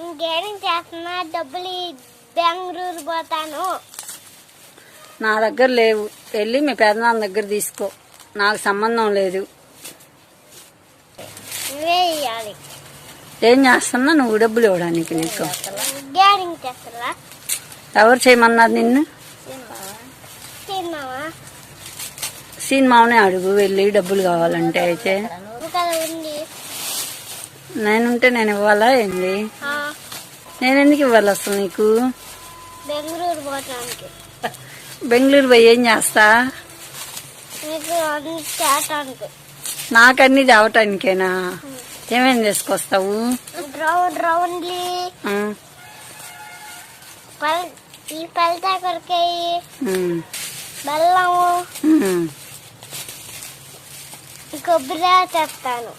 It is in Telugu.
ఇంకేం చేస్తున్నా, డబ్బులు బెంగళూరు పోతాను. నా దగ్గర లేవు, వెళ్ళి మీ పెదనాన్న దగ్గర తీసుకో, నాకు సంబంధం లేదు. నువ్వే ఇవ్వాలి. ఏం చేస్తున్నా నువ్వు డబ్బులు ఇవ్వడానికి? నీకు గ్యారింగ్ చేస్తా. ఎవరు చేయమన్నారు నిన్ను? సినిమానే అడుగు వెళ్ళి డబ్బులు కావాలంటే. అయితే నేనుంటే నేను ఇవ్వాలా ఏంది? నేను ఎందుకు ఇవ్వాలి అసలు నీకు? బెంగళూరు పోవటానికి. బెంగళూరు పోయి ఏం చేస్తా? నాకన్నీ తేవటానికేనా? ఏమేం తీసుకొస్తావు? ఈ పల్తాకొరకాయ, బెల్లము, కొబ్బరి తెస్తాను.